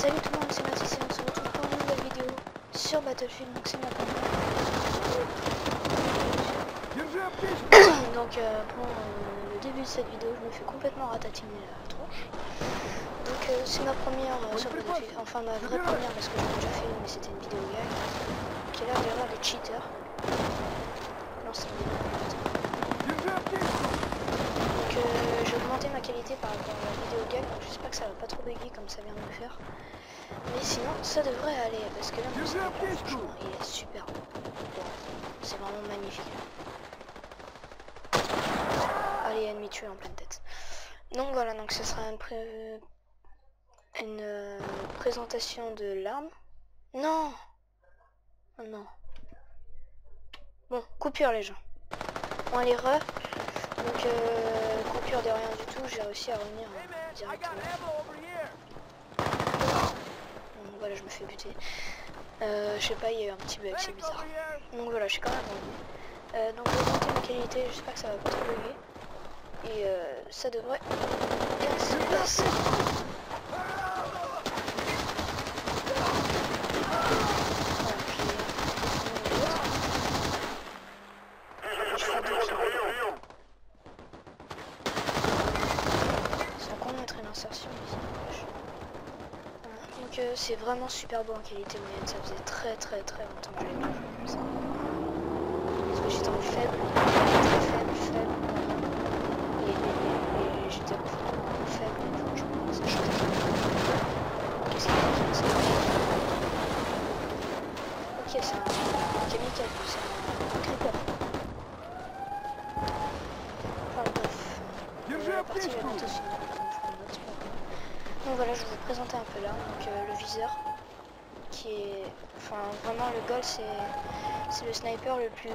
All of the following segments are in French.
Salut tout le monde, c'est Mathis et on se retrouve pour une nouvelle vidéo sur Battlefield, donc c'est ma première. Donc pour le début de cette vidéo, je me fais complètement ratatiner la tronche. Donc c'est ma première sur Battlefield, enfin ma vraie première parce que j'en ai déjà fait une mais c'était une vidéo gag. Qui a l'air d'y avoir des cheaters. Non c'est une donc j'ai augmenté ma qualité par rapport à la vidéo gag, donc j'espère que ça va pas trop bugger comme ça vient de le faire. Mais sinon ça devrait aller parce que là mon sniper franchement il est super beau. C'est vraiment magnifique. Allez, ennemi tué en pleine tête. Donc voilà, donc ce sera une présentation de l'arme. Non. Oh non. Bon, coupure les gens. Bon allez re. Donc coupure de rien du tout, j'ai réussi à revenir directement. Donc voilà, je me fais buter. Je sais pas, il y a eu un petit bug, c'est bizarre. Donc voilà, je suis quand même revenu. Donc j'ai augmenté ma qualité, j'espère que ça va pas trop bugger. Et ça devrait bien se passer. Donc c'est vraiment super beau en qualité moyenne, ça faisait très longtemps que je l'ai pas joué comme ça. Parce que j'étais en faible, très faible, et j'étais en faible, et franchement ça change. Qu'est-ce qu'il y a ça? Ok, c'est un kamikaze, c'est un creeper. Enfin bref, la partie va bientôt finir. Donc voilà, je vais vous présenter un peu là, donc le viseur, qui est, enfin vraiment le goal c'est le sniper le plus,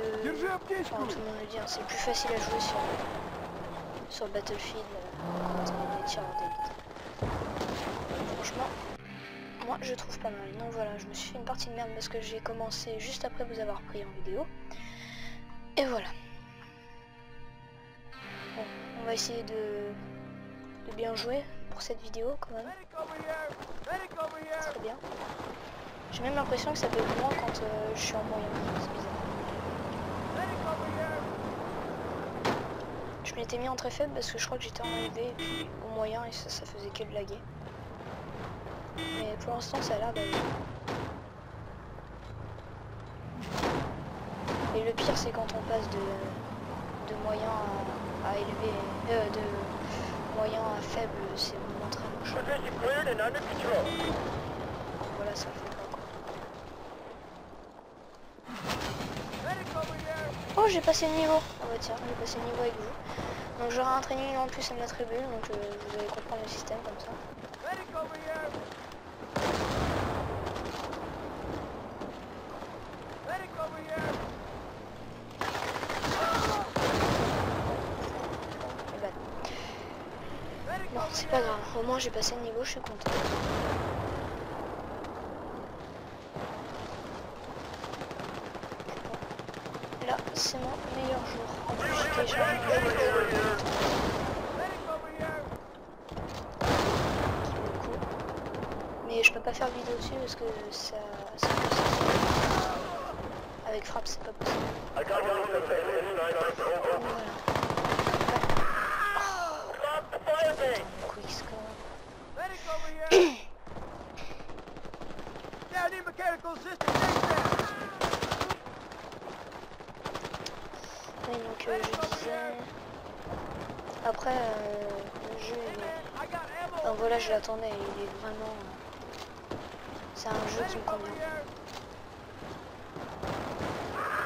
enfin tout le monde le dit, hein, c'est le plus facile à jouer sur Battlefield quand on est tireur d'élite. Franchement, moi je trouve pas mal. Donc voilà, je me suis fait une partie de merde parce que j'ai commencé juste après vous avoir pris en vidéo. Et voilà. Bon, on va essayer de bien jouer pour cette vidéo quand même. Très bien. J'ai même l'impression que ça peut moins quand je suis en moyen. C'est bizarre. Je m'étais mis en très faible parce que je crois que j'étais en élevé et puis au moyen et ça faisait que de laguer. Mais pour l'instant ça a l'air d'aller. Et le pire c'est quand on passe de moyen à élevé, de moyen à faible, c'est vraiment très moche. Voilà, ça le fait pas quoi. Oh, j'ai passé le niveau. Ah bah tiens, j'ai passé le niveau avec vous. Donc j'aurai un training en plus à ma tribune, donc vous allez comprendre le système comme ça. Bon, c'est pas grave, au moins j'ai passé le niveau, je suis content. Là, c'est mon meilleur jour. En plus, j'ai téléchargé un jeu mais je peux pas faire de vidéo dessus parce que ça c'est possible. Avec frappe, c'est pas possible. Voilà. Quick score. Oui, donc je disais... Après, le jeu, donc voilà, je l'attendais, il est vraiment... C'est un jeu qui me convient.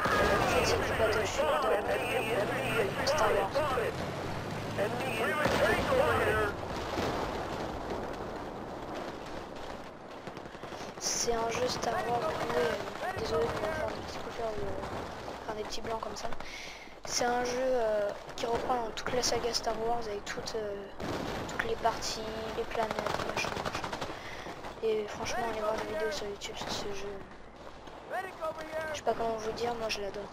En fait, c'est du Battlefield Star Wars. C'est un jeu Star Wars, désolé pour faire des petits coupeurs, enfin des petits blancs comme ça. C'est un jeu qui reprend dans toute la saga Star Wars avec toutes les parties, les planètes, machin. Et franchement, allez voir des vidéos sur YouTube sur ce jeu. Je sais pas comment vous dire, moi je l'adore.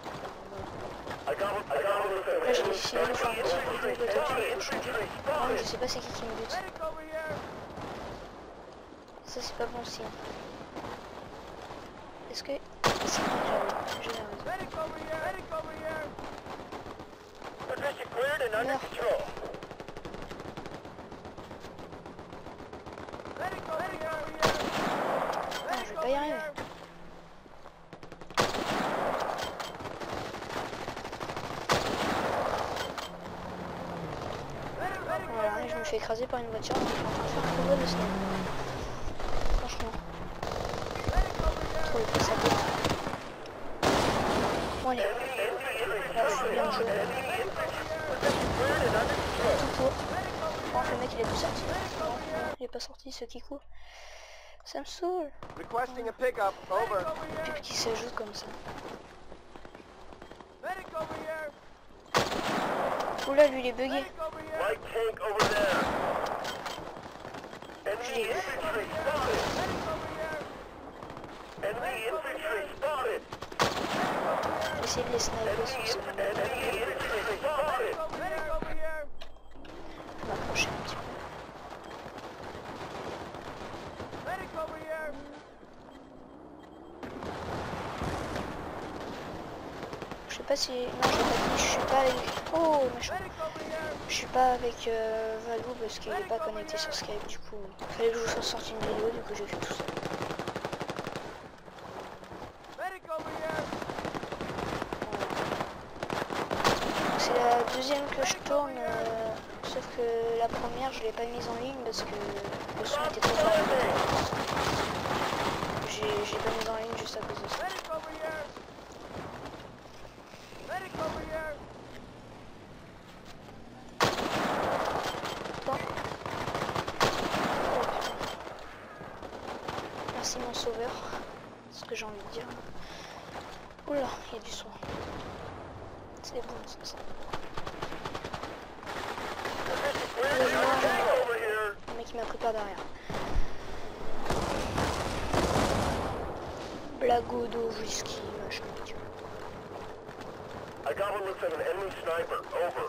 Là j'ai décidé de faire un petit peu de Battlefield pour changer. Non, je sais pas c'est qui me bute. Ça c'est pas bon signe. Est-ce que... C'est bon, j'ai raison. Meurs. Ah, je vais pas y arriver. Voilà, et je me fais écraser par une voiture. Je suis en train de faire un combat de snow. Franchement. Trop le ça peut. Bon allez. Là, je suis bien au jeu. Tout pour. Bon, le mec il est tout sorti. Non, il est pas sorti ce Kikou. Ça me saoule. Requesting a pickup. Over. Puis qui s'ajoute comme ça. Oula, lui il est bugué. Je l'ai vu. J'ai essayé de les sniper sur ce moment. Je vais m'approcher un petit peu. Je sais pas si... Non, je l'ai pas dit, je suis pas avec... Oh, machin. Je suis pas avec Valou parce qu'il est pas connecté sur Skype, du coup. Il fallait que je vous fasse sortir une vidéo, du coup j'ai fait tout ça. C'est la deuxième que je tourne, sauf que la première je l'ai pas mise en ligne parce que le son était trop fort. J'ai pas mis en ligne juste à cause de ça. Bon. Oh, putain. Merci mon sauveur, c'est ce que j'ai envie de dire. Oula, il y a du son. C'est bon ça. Le mec il m'a pris par derrière. Blagodo, whisky, machin. I got one looks like an enemy sniper. Over.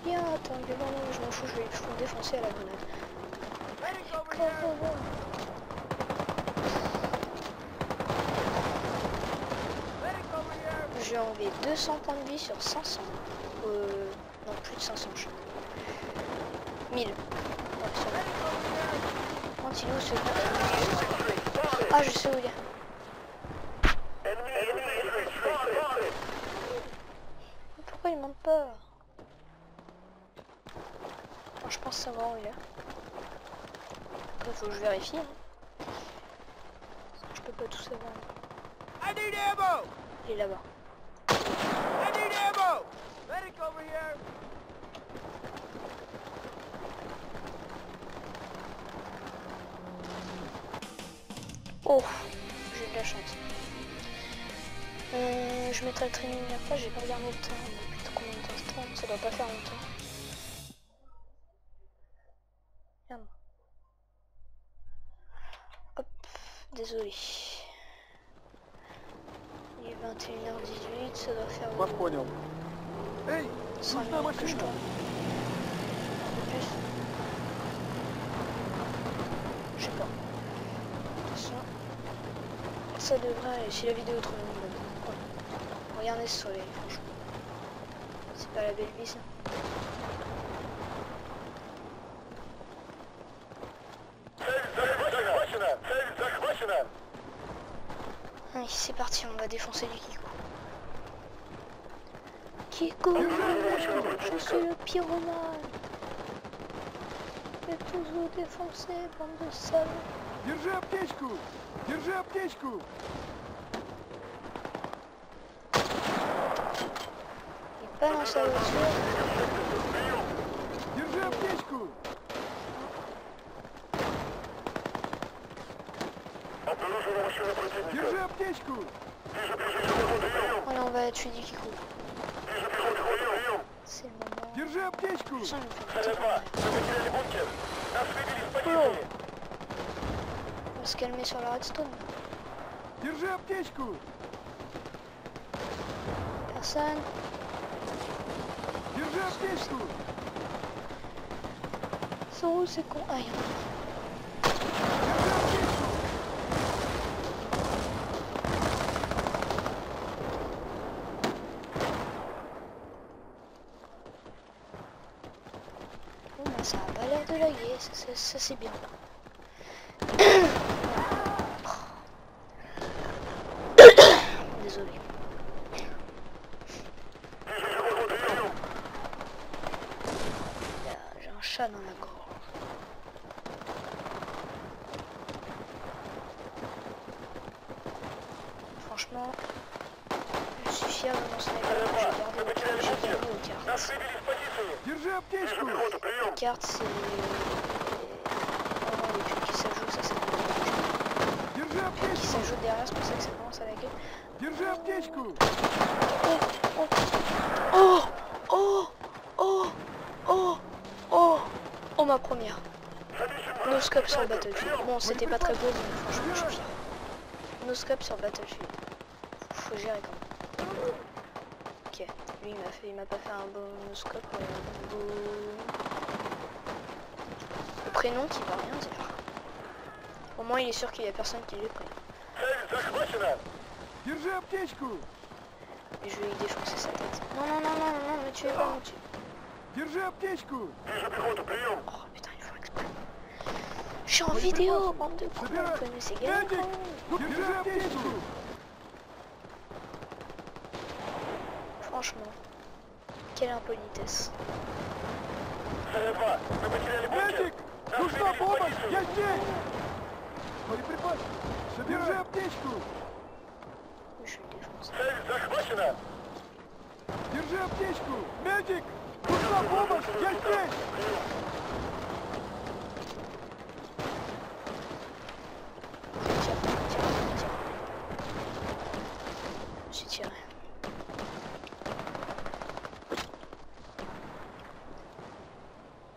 Viens, attends, je m'en fous, je vais le défoncer à la grenade. J'ai enlevé 200 points de vie sur 500. Non, plus de 500, je crois. 1000. Quand il est où ce gars? Ah, je sais où il est. Pourquoi il monte pas? Bon, je pense savoir où il est. Après, faut que je vérifie. Hein. Je peux pas tout savoir. Il est là-bas. Oh, j'ai de la chance. Je mettrai le training après, j'ai pas regardé le temps. Depuis combien de temps je tourne, ça doit pas faire longtemps. Merde. Hop, désolé. Il est 21h18, ça doit faire... Вас понял. Эй, 5 нужна minutes que je машина. tourne. Un peu plus. Je sais pas. Ça devrait aller si la vidéo est trop longue. Ouais. Regardez ce soleil, franchement. C'est pas la belle vie ça. Allez, c'est parti, on va défoncer du Kikou. Kikou, je suis le pyromane. Je vais tous vous défoncer, bande de salauds. Держи аптечку! Держи аптечку! Il est pas dans sa voiture. Держи аптечку! Держи аптечку! Voilà, on va tuer du Kikou. C'est le moment. Держи аптечку! Putain, il me fait péter. Oh. On va se calmer sur la redstone. Держи аптечку! Personne. Держи аптечку! sont où ces cons? Ah, il y en a. Bon, bah, ça a pas l'air de laguer, ça c'est bien. Désolé. J'ai un chat dans la gorge. Franchement, je suis fier de mon sniper. J'ai gardé aux cartes. Держи аптечку! Les cartes, c'est vraiment les trucs qui s'ajoutent, ça c'est Держи qui аптечку! s'ajoutent derrière, c'est pour ça que ça commence à laguer. Держи аптечку! Oh, oh, oh, oh, oh, oh, ma première. No scope sur Battlefield. Bon, c'était pas très beau, mais franchement, je suis fier. No scope sur Battlefield. Faut gérer quand même. Ok, lui il m'a pas fait un bon no scope, mais un beau... Le prénom qui va rien dire. Au moins il est sûr qu'il y a personne qui le connaît. Держи аптечку! Et je vais lui défoncer sa tête. Non, non, non, non, non, me tuez pas, me tuez. Держи аптечку! Oh putain, il faut exprès. Je suis en vidéo, bande de cons, vous connaissez Game quand même. Держи аптечку! Franchement, quelle impolitesse. Медик! Нужна помощь! Я здесь! Боеприпасы! Держи аптечку! Je vais le défoncer. Держи аптечку! Медик! Нужна помощь! Я здесь! Je suis tiré.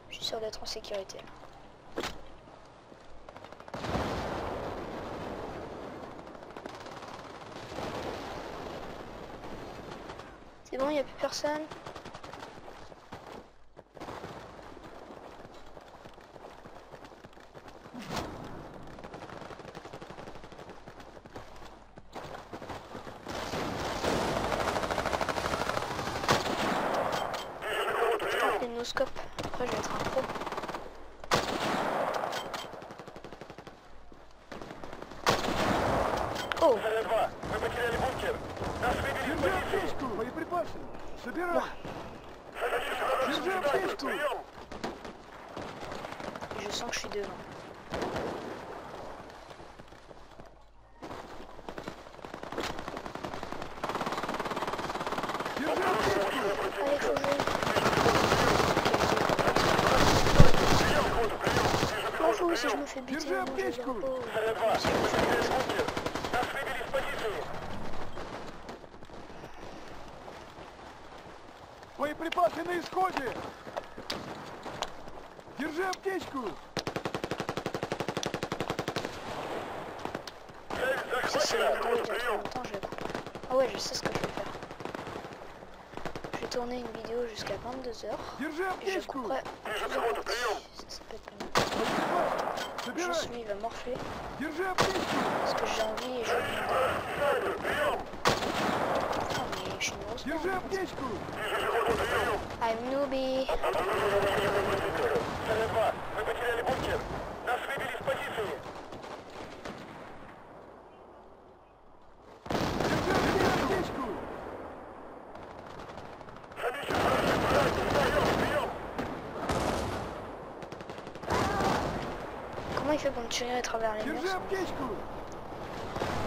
Je suis sûr d'être en sécurité. C'est bon, il n'y a plus personne. Je tente les no-scopes. Après, je vais être un pro. Oh! Держи аптечку! Боеприпасы! Собирай! Держи аптечку! Et je sens que je suis devant. Держи аптечку! Allez, faut jouer. Je m'en fous si je me fais buter. Держи Non, je vais аптечку! dire, oh, si je me fais buter. Боеприпасы на исходе! Держи аптечку! Si la vidéo dure trop longtemps, je vais couper. Ah ouais, je sais ce que je vais faire. Je vais tourner une vidéo jusqu'à 22h Держи et je аптечку! couperai plusieurs parties. Ça peut être bien. Боеприпасы! Собирай! Juste lui, il va morfler Держи аптечку! parce que j'ai envie et je vais. Ah mais je suis une grosse Держи merde. аптечку! I'm newbie. Держи аптечку! Comment il fait pour me tirer à travers les murs? Держи аптечку!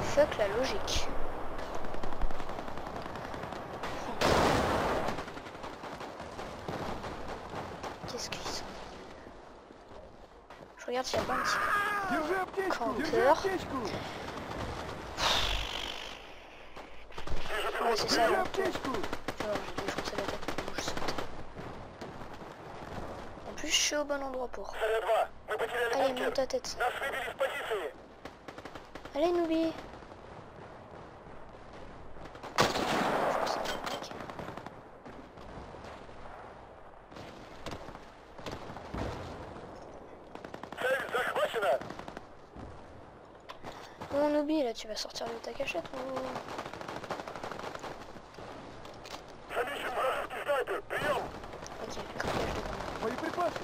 Fuck la logique. Qu'est-ce qu'ils sont? Je regarde s'il n'y a pas un petit... Держи аптечку! Держи Counter. аптечку! Ouais, c'est ça, Держи là. аптечку! Genre, j'ai défoncé la tête pendant que je saute. En plus, je suis au bon endroit pour. Allez, monte ta tête. Allez, Noobi. Захвачено! On oublie là, tu vas sortir de ta cachette ou... Замечен вражеский снайпер! Прием! Ok, craquage de bombe. Боеприпасы!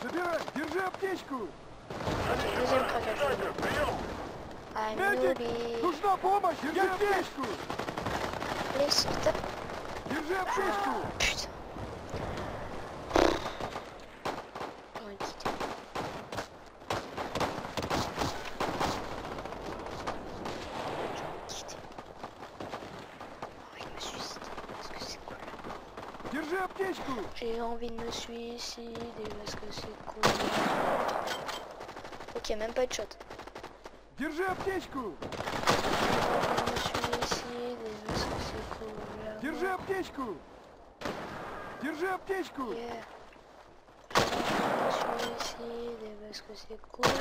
Собирай! Держи аптечку! Deuxième craquage de Снайпер! bombe. Прием! I'm Медик! newbie. Нужна помощь! Держи аптечку! Laisse ta... Держи аптечку! Putain. On va quitter. Держи аптечку! J'ai envie de me suicider parce que c'est cool. Ok, même pas de shot. Держи аптечку! J'ai envie de me suicider parce que c'est cool. Держи аптечку! Держи аптечку! Yeah. J'ai envie de me suicider parce que c'est cool.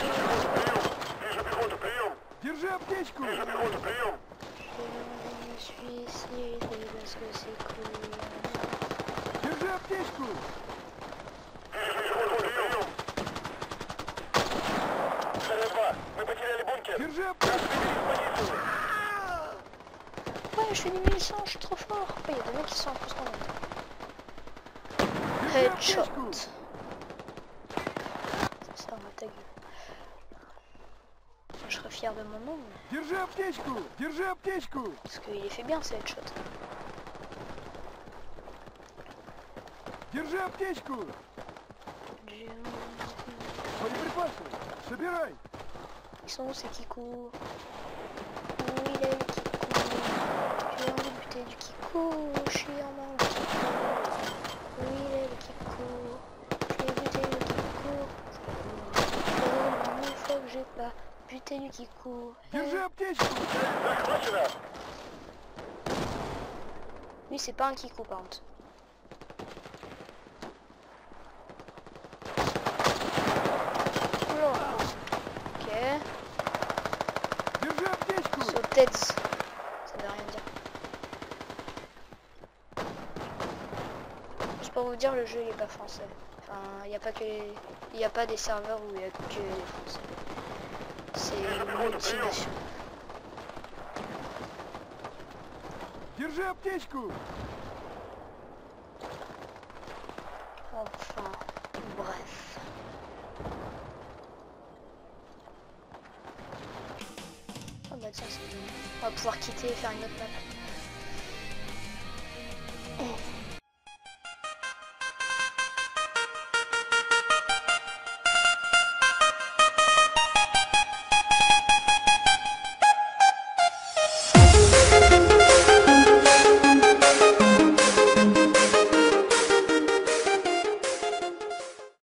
Вижу пехоту! Прием! Держи аптечку! Вижу пехоту! Прием! J'ai envie de me suicider parce que c'est cool. Держи аптечку! Вижу пехоту! Прием! Царь-2! Мы потеряли бункер! Держи аптечку! Позицию! Ouais, je fais du 1100, je suis trop fort. Il y a des mecs qui sont en plus qu'on monte. Держи Headshot. аптечку! C'est ça, on va ta gueule. Je serais fier de mon nom, mais... Держи аптечку! Держи aптечку! parce qu'il est fait bien ce headshot. Держи аптечку! Боеприпасы! Собирай! Ils sont où ces Kikou? Où il est le Kikou? J'ai envie de buter du Kikou, je suis en manque. Où il est le Kikou? Je vais buter le Kikou. Une fois que j'ai pas buté du Kikou. Держи аптечку! Захвачено! Lui c'est pas un Kikou par contre. Ok. Держи аптечку! So Teds. Ça veut rien dire. Juste pour vous dire, le jeu il est pas français. Enfin, il n'y a pas que il y a pas des serveurs où il y a que les français. C'est multinational. Держи аптечку! Enfin, bref. Oh bah tiens, c'est bon. On va pouvoir quitter et faire une autre map.